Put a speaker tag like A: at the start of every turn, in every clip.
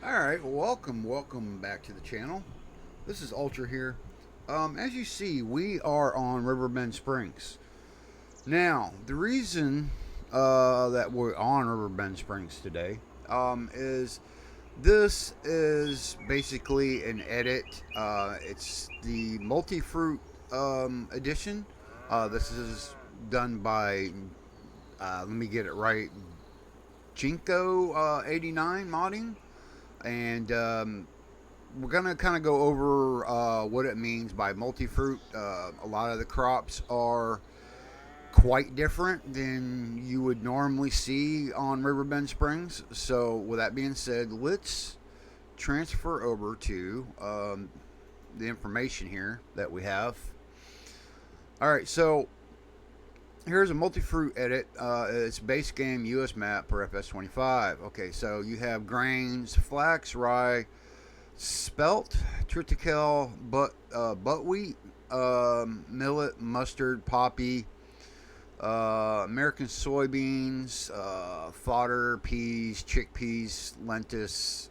A: Alright, welcome back to the channel. This is Ultra here. As you see, we are on Riverbend Springs. Now, the reason that we're on Riverbend Springs today is this is basically an edit. It's the multi-fruit edition. This is done by, let me get it right, Jinko 89 modding. And we're gonna kind of go over what it means by multi-fruit. A lot of the crops are quite different than you would normally see on Riverbend Springs. So, with that being said, let's transfer over to the information here that we have. All right, so here's a multi-fruit edit. It's base game US map per FS25. Okay, so you have grains, flax, rye, spelt, triticale, buckwheat, millet, mustard, poppy, American soybeans, fodder, peas, chickpeas, lentis.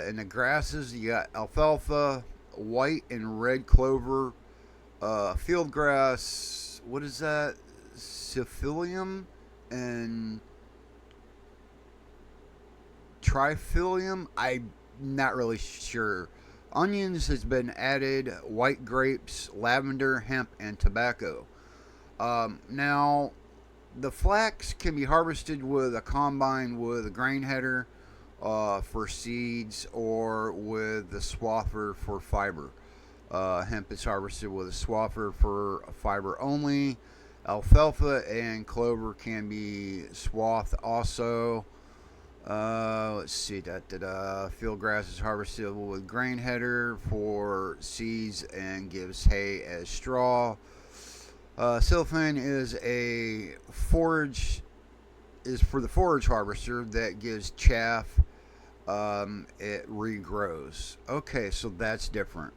A: In the grasses, you got alfalfa, white and red clover, field grass. What is that? Syphilium and trifilium. I'm not really sure. Onions has been added, white grapes, lavender, hemp, and tobacco. Now, the flax can be harvested with a combine with a grain header for seeds or with the swather for fiber. Hemp is harvested with a swather for fiber only. Alfalfa and clover can be swathed also. Let's see. Field grass is harvested with grain header for seeds and gives hay as straw. Silphane is a forage is for the forage harvester that gives chaff. It regrows. Okay, so that's different.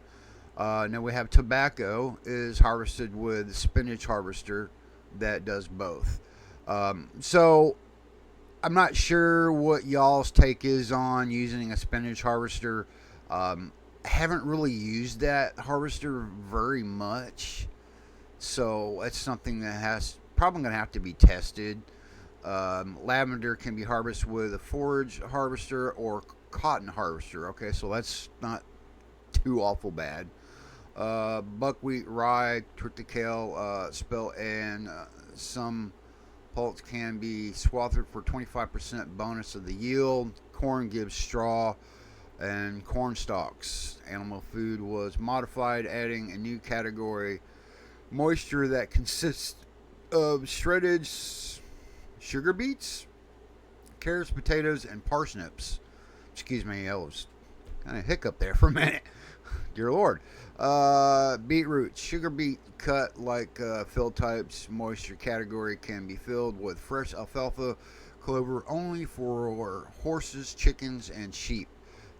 A: Now we have tobacco is harvested with spinach harvester that does both. So I'm not sure what y'all's take is on using a spinach harvester. I haven't really used that harvester very much, so that's something that has probably going to have to be tested. Lavender can be harvested with a forage harvester or cotton harvester. Okay, so that's not too awful bad. Buckwheat, rye, triticale, spelt, and some pulse can be swathed for 25% bonus of the yield. Corn gives straw and corn stalks. Animal food was modified, adding a new category: moisture that consists of shredded sugar beets, carrots, potatoes, and parsnips. Excuse me, I was kind of hiccup there for a minute. Dear Lord. Beetroot, sugar beet cut like fill types. Moisture category can be filled with fresh alfalfa clover only for horses, chickens, and sheep.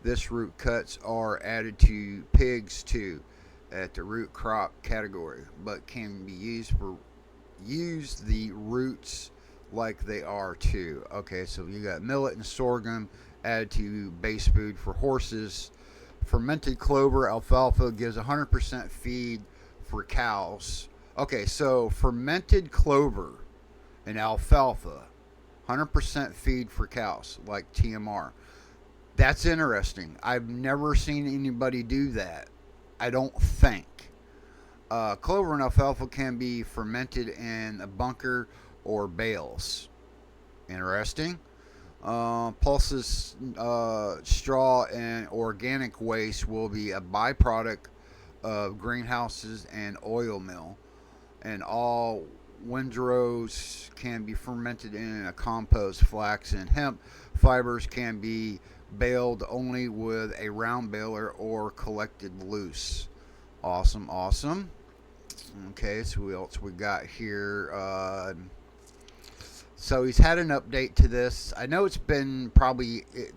A: This root cuts are added to pigs too at the root crop category, but can be used for use the roots like they are too. Okay, so you got millet and sorghum added to base food for horses. Fermented clover alfalfa gives 100% feed for cows. Okay, so fermented clover and alfalfa, 100% feed for cows, like TMR. That's interesting. I've never seen anybody do that. I don't think. Clover and alfalfa can be fermented in a bunker or bales. Interesting. Pulse's straw and organic waste will be a byproduct of greenhouses and oil mill, and all windrows can be fermented in a compost. Flax and hemp fibers can be baled only with a round baler or collected loose. Awesome, awesome. Okay, so what else we got here? So he's had an update to this. I know it's been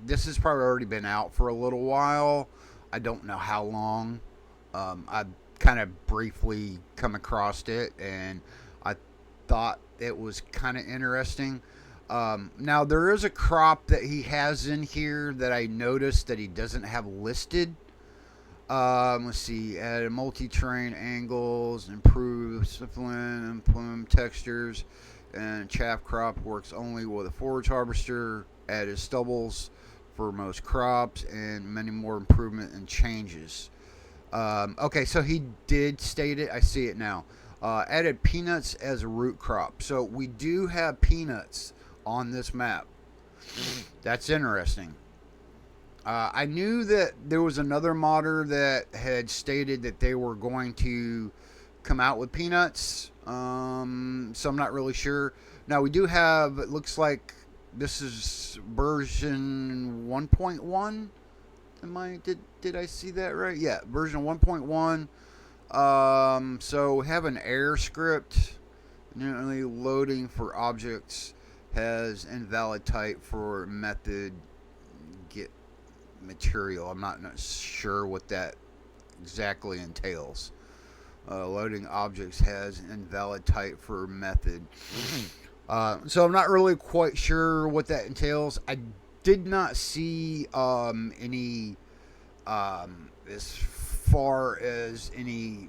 A: this has probably already been out for a little while. I don't know how long. I kind of briefly come across it, and I thought it was kind of interesting. Now there is a crop that he has in here that I noticed that he doesn't have listed. Let's see, add multi-terrain angles, improve discipline, and plume textures, and chaff crop works only with a forage harvester. Added stubbles for most crops, and many more improvement and changes. Okay, so he did state it. I see it now. Added peanuts as a root crop. So we do have peanuts on this map. That's interesting. I knew that there was another modder that had stated that they were going to come out with peanuts. So I'm not really sure. Now we do have. It looks like this is version 1.1. Did I see that right? Yeah, version 1.1. So we have an error script. Inherently loading for objects has invalid type for method get material. I'm not sure what that exactly entails. Loading objects has invalid type for method. So I'm not really quite sure what that entails. I did not see any as far as any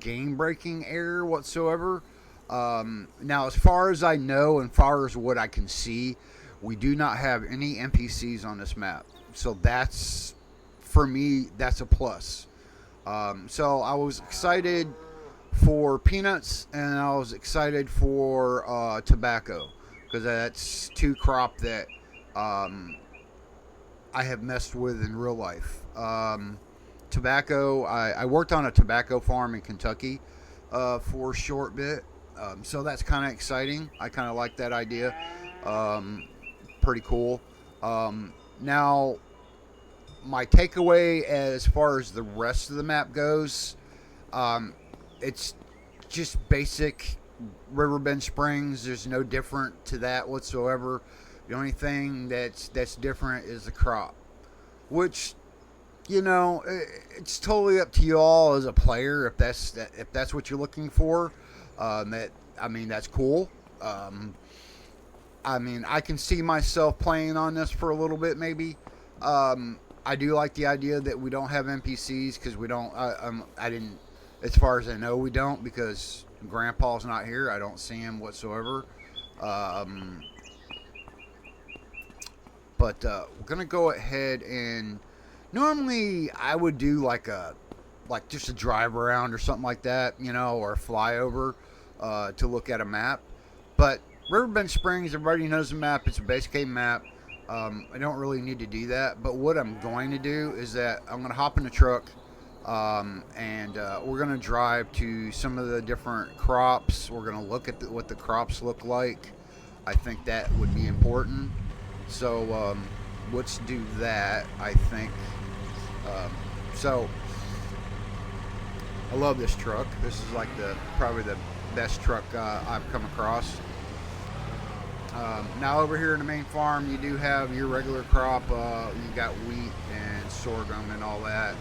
A: game breaking error whatsoever. Now, as far as I know and far as what I can see, we do not have any NPCs on this map. So that's, for me, that's a plus. So I was excited for peanuts and I was excited for tobacco, because that's two crop that I have messed with in real life. Tobacco, I worked on a tobacco farm in Kentucky for a short bit. So that's kind of exciting. I kind of like that idea. Pretty cool. Now, my takeaway as far as the rest of the map goes, it's just basic Riverbend Springs. There's no different to that whatsoever. The only thing that's different is the crop, which, you know, it's totally up to you all as a player if that's what you're looking for. That's cool. I can see myself playing on this for a little bit, maybe. I do like the idea that we don't have NPCs, because we don't. I didn't, as far as I know, we don't, because Grandpa's not here. I don't see him whatsoever. But we're gonna go ahead and normally I would do like just a drive around or something like that, or a flyover to look at a map. But Riverbend Springs, everybody knows the map. It's a base game map. I don't really need to do that. But what I'm going to do is that I'm going to hop in the truck and we're going to drive to some of the different crops. We're going to look at what the crops look like. I think that would be important. So let's do that, I think. So I love this truck. This is like probably the best truck I've come across. Now over here in the main farm, you do have your regular crop. You got wheat and sorghum and all that.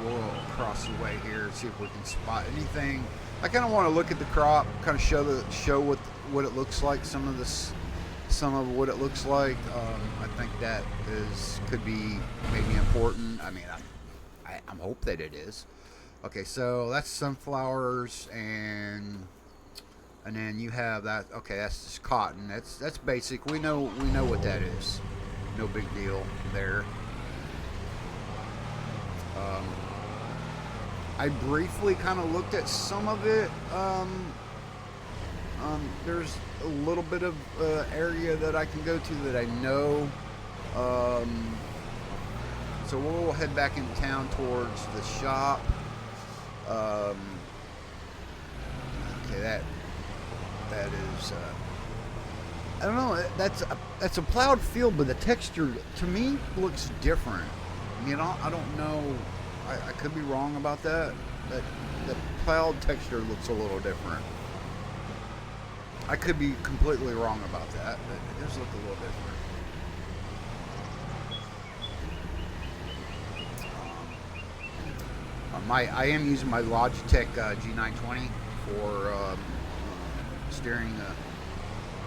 A: We'll cross the way here and see if we can spot anything. I kind of want to look at the crop, kind of show what it looks like. Some of what it looks like. I think that could be maybe important. I hope that it is. Okay, so that's sunflowers, and then you have that. Okay, that's just cotton. That's basic. We know what that is. No big deal there. I briefly kind of looked at some of it. There's a little bit of area that I can go to that I know. So we'll head back into town towards the shop. Okay, that is. I don't know. That's a plowed field, but the texture to me looks different. I don't know. I could be wrong about that. That the plowed texture looks a little different. I could be completely wrong about that, but it does look a little different. I am using my Logitech G920 for steering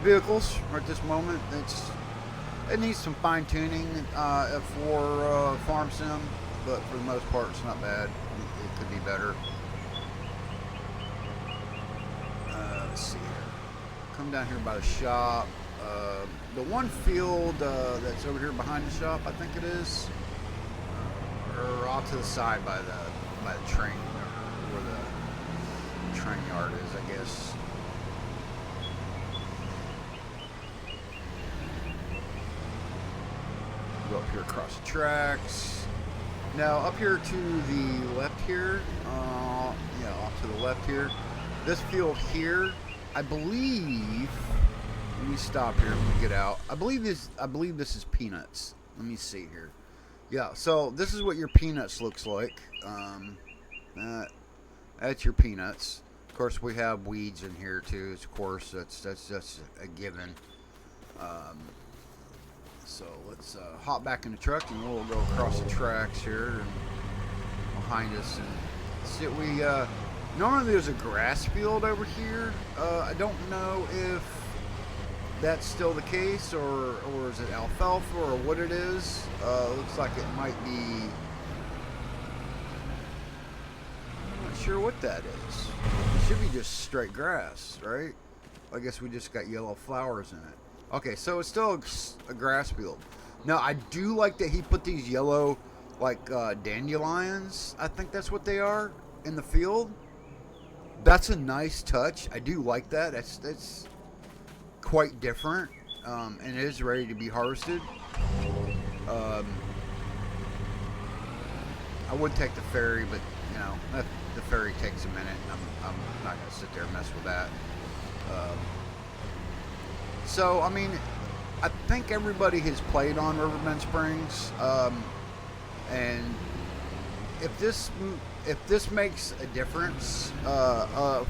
A: vehicles at this moment. It needs some fine tuning for farm sim, but for the most part, it's not bad. It could be better. Let's see here. Come down here by the shop. The one field that's over here behind the shop, I think it is, or off to the side by the train, or where the train yard is, I guess. Go up here across the tracks. Now up here to the left here, yeah, off to the left here. This field here, I believe. Let me stop here. Let me get out. I believe this is peanuts. Let me see here. Yeah, so this is what your peanuts looks like. That's your peanuts. Of course, we have weeds in here too. Of course, that's a given. So let's hop back in the truck and we'll go across the tracks here and behind us and see what we. Normally there's a grass field over here. I don't know if that's still the case or is it alfalfa or what it is. Looks like it might be. I'm not sure what that is. It should be just straight grass, right? I guess we just got yellow flowers in it. Okay, so it's still a grass field. Now, I do like that he put these yellow, like, dandelions. I think that's what they are in the field. That's a nice touch. I do like that. That's quite different. And it is ready to be harvested. I would take the ferry, but, you know, the ferry takes a minute. I'm not going to sit there and mess with that. So, I mean, I think everybody has played on Riverbend Springs, and if this makes a difference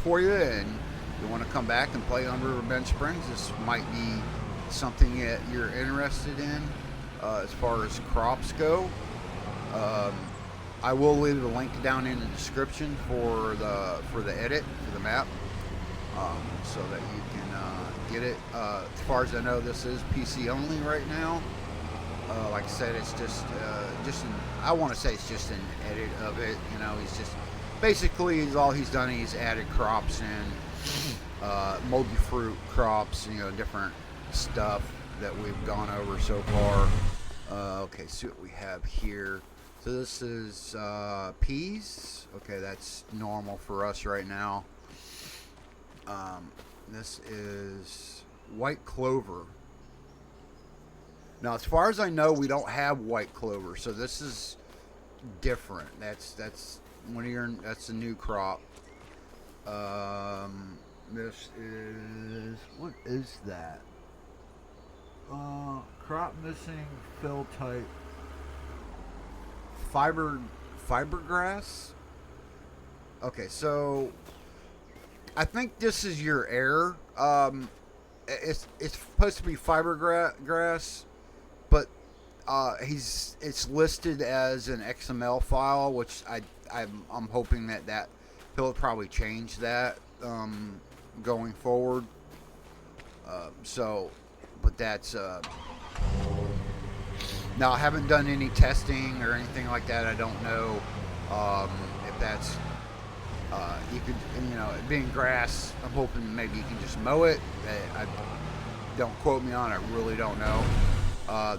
A: for you, and you want to come back and play on Riverbend Springs, this might be something that you're interested in as far as crops go. I will leave a link down in the description for the edit for the map, so that you can get it. As far as I know, this is PC only right now. Like I said, it's just I want to say it's just an edit of it. You know, he's just basically all he's done. He's added crops in, multi-fruit crops. You know, different stuff that we've gone over so far. Okay, see what we have here. So this is peas. Okay, that's normal for us right now. This is white clover. Now, as far as I know, we don't have white clover, so this is different. That's one of your. That's a new crop. This is, what is that? Crop missing fill type. Fibergrass. Okay, so I think this is your error. It's supposed to be fibergrass, but it's listed as an XML file, which I'm hoping that he'll probably change that going forward. But that's now I haven't done any testing or anything like that. I don't know if that's you could, you know, being grass. I'm hoping maybe you can just mow it. I don't quote me on it. I really don't know.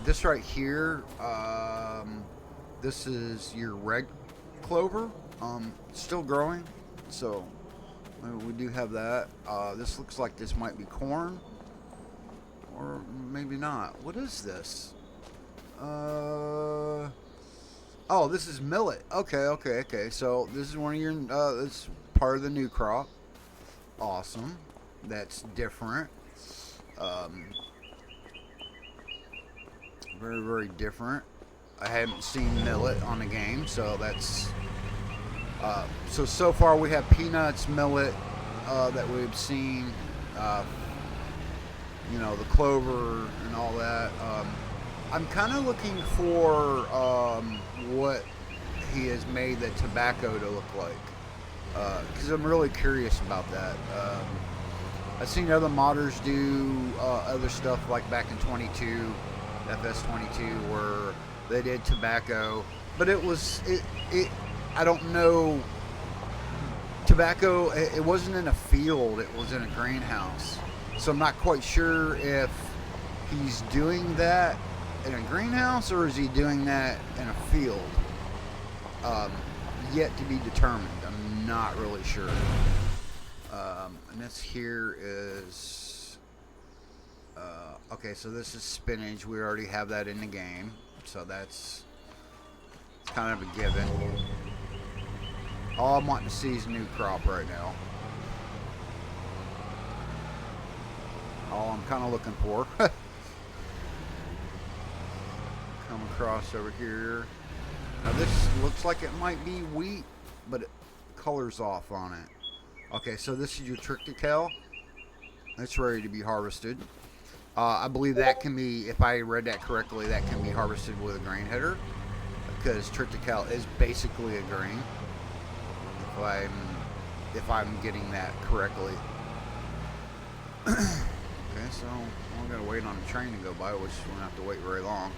A: This right here, this is your red clover. Still growing, so we do have that. This looks like this might be corn, or maybe not. What is this? Oh, this is millet. Okay. So this is one of your. This is part of the new crop. Awesome. That's different. Very, very different. I haven't seen millet on the game, so that's. So far we have peanuts, millet that we've seen. You know, the clover and all that. I'm kind of looking for what he has made the tobacco to look like, because I'm really curious about that. I've seen other modders do other stuff like back in 22, FS22, where they did tobacco, but it was it. I don't know. Tobacco. It wasn't in a field. It was in a greenhouse. So I'm not quite sure if he's doing that in a greenhouse or is he doing that in a field. Um, Yet to be determined. I'm not really sure. And this here is okay. So this is spinach. We already have that in the game, so that's kind of a given. All I'm wanting to see is new crop right now. All I'm kind of looking for. Come across over here. Now this looks like it might be wheat, but color's off on it. Okay, so this is your triticale. It's ready to be harvested. I believe that can be, if I read that correctly, that can be harvested with a grain header, because triticale is basically a grain. If I'm getting that correctly. Okay, so we're gonna wait on the train to go by, which we won't have to wait very long.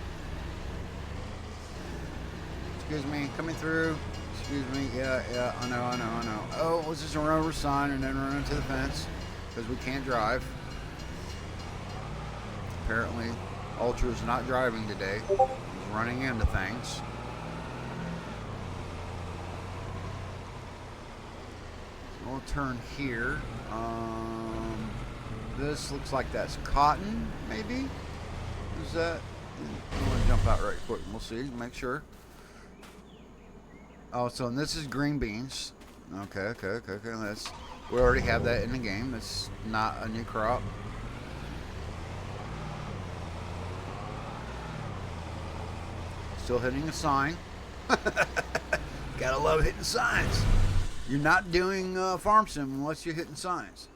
A: Excuse me, coming through. Excuse me. Yeah, I know. Oh, let's just run over a sign and then run into the fence because we can't drive. Apparently, Ultra's not driving today. He's running into things. So we'll turn here. This looks like that's cotton, maybe? Is that? I'm going to jump out right quick and we'll see, make sure. Oh, so this is green beans. Okay. We already have that in the game. It's not a new crop. Still hitting a sign. Gotta love hitting signs. You're not doing farm sim unless you're hitting signs.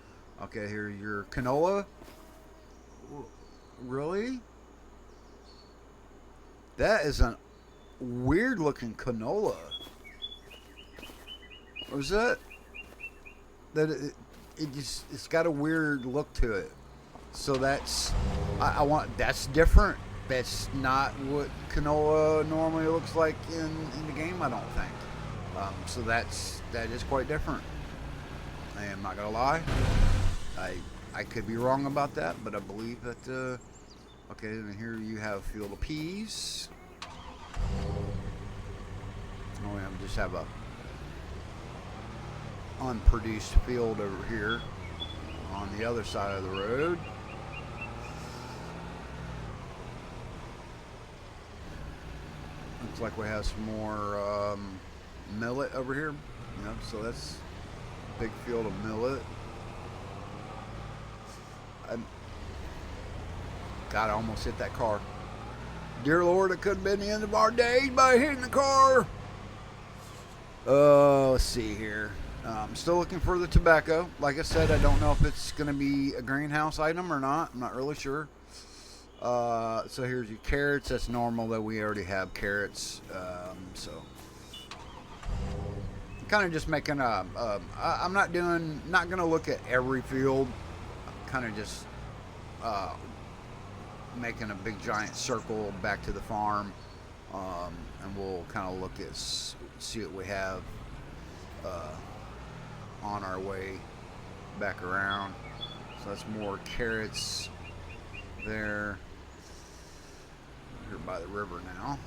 A: Okay, here your canola. Really? That is a weird looking canola. What was that? It's got a weird look to it. So that's that's different. That's not what canola normally looks like in the game, I don't think. So that is quite different. I am not gonna lie. I could be wrong about that, but I believe that. Okay, and here you have a field of peas. Oh, we just have a unproduced field over here on the other side of the road. Looks like we have some more millet over here. So that's a big field of millet. God, I almost hit that car. Dear Lord, it could have been the end of our days by hitting the car. Let's see here. I'm still looking for the tobacco. Like I said, I don't know if it's going to be a greenhouse item or not. I'm not really sure. So here's your carrots. That's normal that we already have carrots. So kind of just making I'm not going to look at every field. I'm kind of just making a big giant circle back to the farm, and we'll kind of look at see what we have on our way back around. So that's more carrots there. We're by the river now.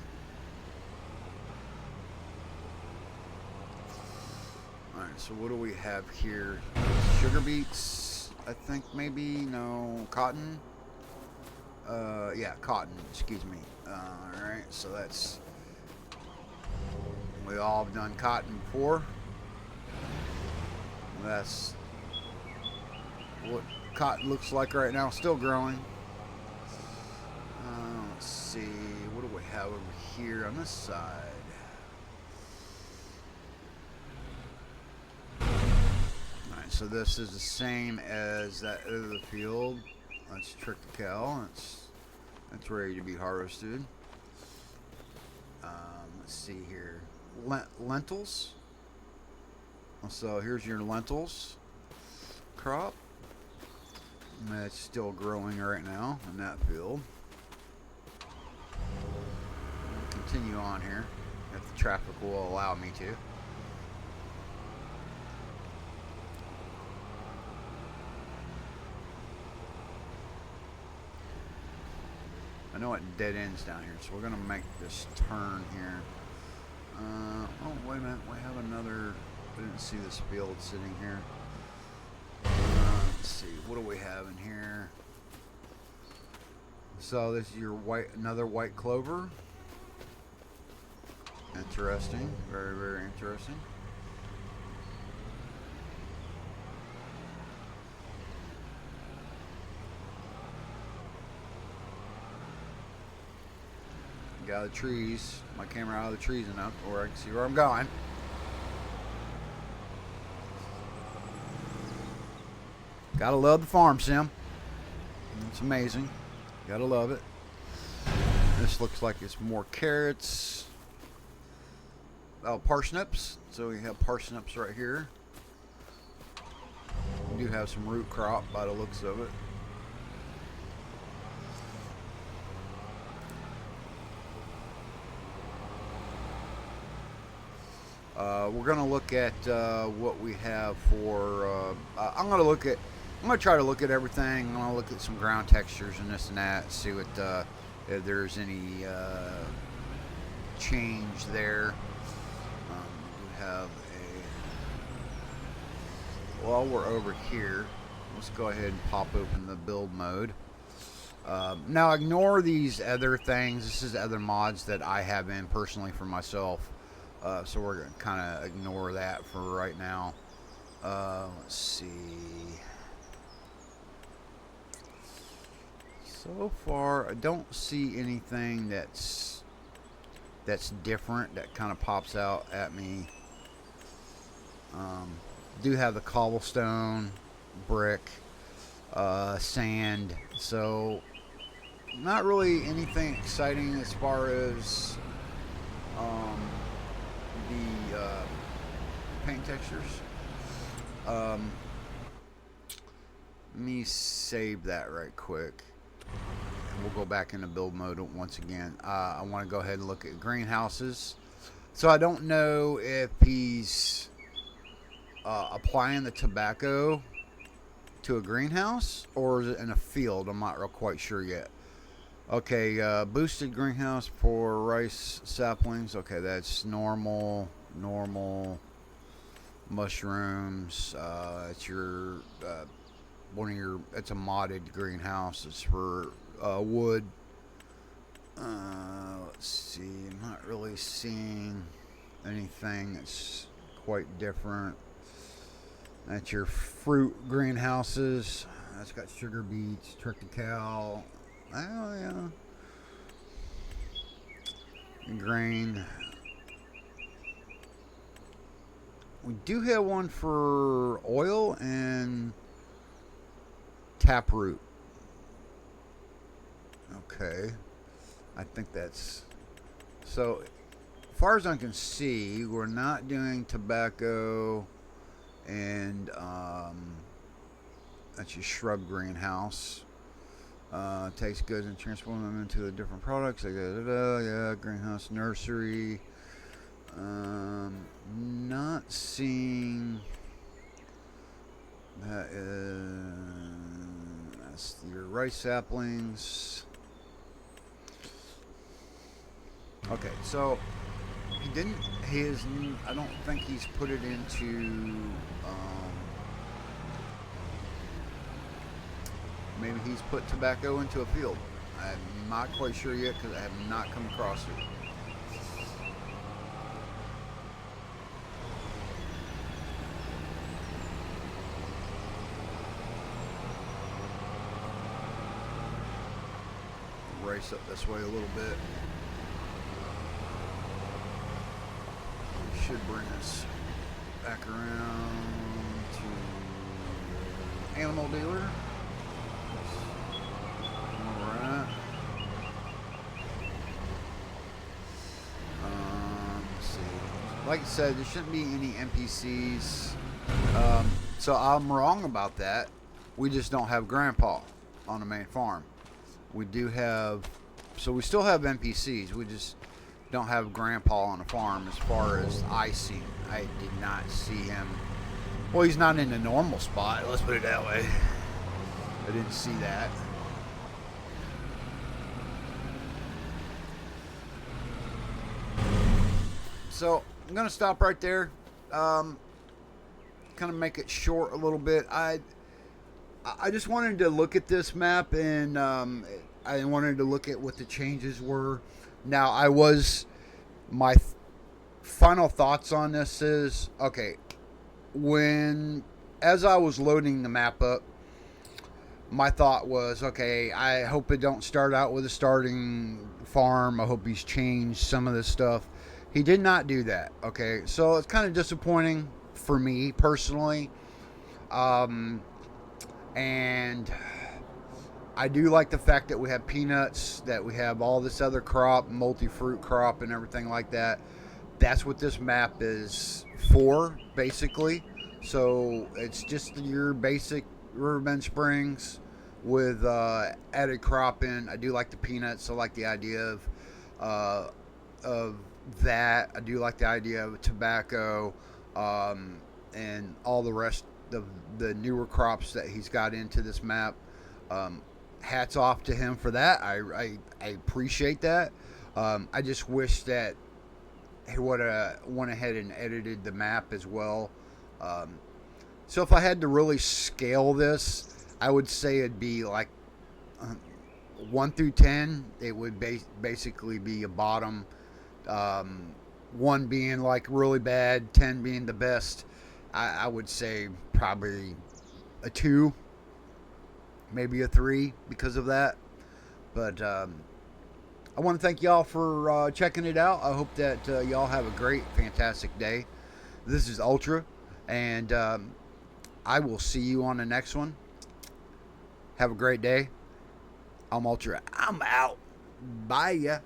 A: Alright, so what do we have here? Sugar beets, I think maybe. No, cotton. Yeah, cotton, excuse me. Alright, so that's, we all have done cotton before. That's what cotton looks like right now, still growing. Let's see, what do we have over here on this side? Alright, so this is the same as that other field. That's triticale. That's ready to be harvested. Let's see here. Lentils. So here's your lentils crop. That's still growing right now in that field. Continue on here if the traffic will allow me to. I know it dead ends down here, so we're gonna make this turn here. Oh, wait a minute, we have another. I didn't see this field sitting here. Let's see, what do we have in here? So this is your another white clover. Interesting, very, very interesting. Get out of the trees, my camera out of the trees enough where I can see where I'm going. Gotta love the farm sim. It's amazing. Gotta love it. This looks like it's more carrots. Oh, parsnips. So we have parsnips right here. We do have some root crop by the looks of it. We're going to look at what we have for. I'm going to try to look at everything. I'm going to look at some ground textures and this and that. See what if there's any change there. We have a. While we're over here, let's go ahead and pop open the build mode. Now ignore these other things. This is other mods that I have in personally for myself. So we're going to kind of ignore that for right now. Let's see. So far, I don't see anything that's different that kind of pops out at me. Do have the cobblestone, brick, sand. So not really anything exciting as far as the paint textures. Let me save that right quick. And we'll go back into build mode once again. I want to go ahead and look at greenhouses. So I don't know if he's applying the tobacco to a greenhouse or is it in a field. I'm not real quite sure yet. Okay, boosted greenhouse for rice saplings. Okay, that's normal mushrooms. It's your it's a modded greenhouse. It's for wood. Let's see. I'm not really seeing anything that's quite different. That's your fruit greenhouses. That's got sugar beets, triticale. Oh yeah. Grain. We do have one for oil and taproot. Okay. I think that's so. As far as I can see, we're not doing tobacco and that's your shrub greenhouse. Takes goods and transform them into the different products. Yeah, greenhouse nursery. Not seeing that. That's your rice saplings. Okay, so he didn't. I don't think he's put it into. Maybe he's put tobacco into a field. I'm not quite sure yet because I have not come across it. Race up this way a little bit. Should bring us back around to animal dealer. Alright. Let's see. Like I said, there shouldn't be any NPCs. So I'm wrong about that. We just don't have Grandpa on the main farm. We do have, so we still have NPCs. We just don't have Grandpa on the farm as far as I see. I did not see him. Well, he's not in the normal spot. Let's put it that way. I didn't see that. So I'm gonna stop right there. Kind of make it short a little bit. I just wanted to look at this map, and I wanted to look at what the changes were. Now, my final thoughts on this is, okay, as I was loading the map up, my thought was, okay, I hope it don't start out with a starting farm. I hope he's changed some of this stuff. He did not do that, okay? So it's kind of disappointing for me personally. And I do like the fact that we have peanuts, that we have all this other crop, multi-fruit crop and everything like that. That's what this map is for, basically. So it's just your basic Riverbend Springs with added crop in. I do like the peanuts. I like the idea of that. I do like the idea of tobacco and all the rest of the newer crops that he's got into this map. Hats off to him for that. I appreciate that. I just wish that he would have went ahead and edited the map as well. So if I had to really scale this, I would say it'd be like 1 through 10. It would basically be a bottom. 1 being like really bad, 10 being the best. I would say probably a 2, maybe a 3 because of that. But I want to thank y'all for checking it out. I hope that y'all have a great, fantastic day. This is Ultra, and I will see you on the next one. Have a great day. I'm Ultra. I'm out. Bye ya.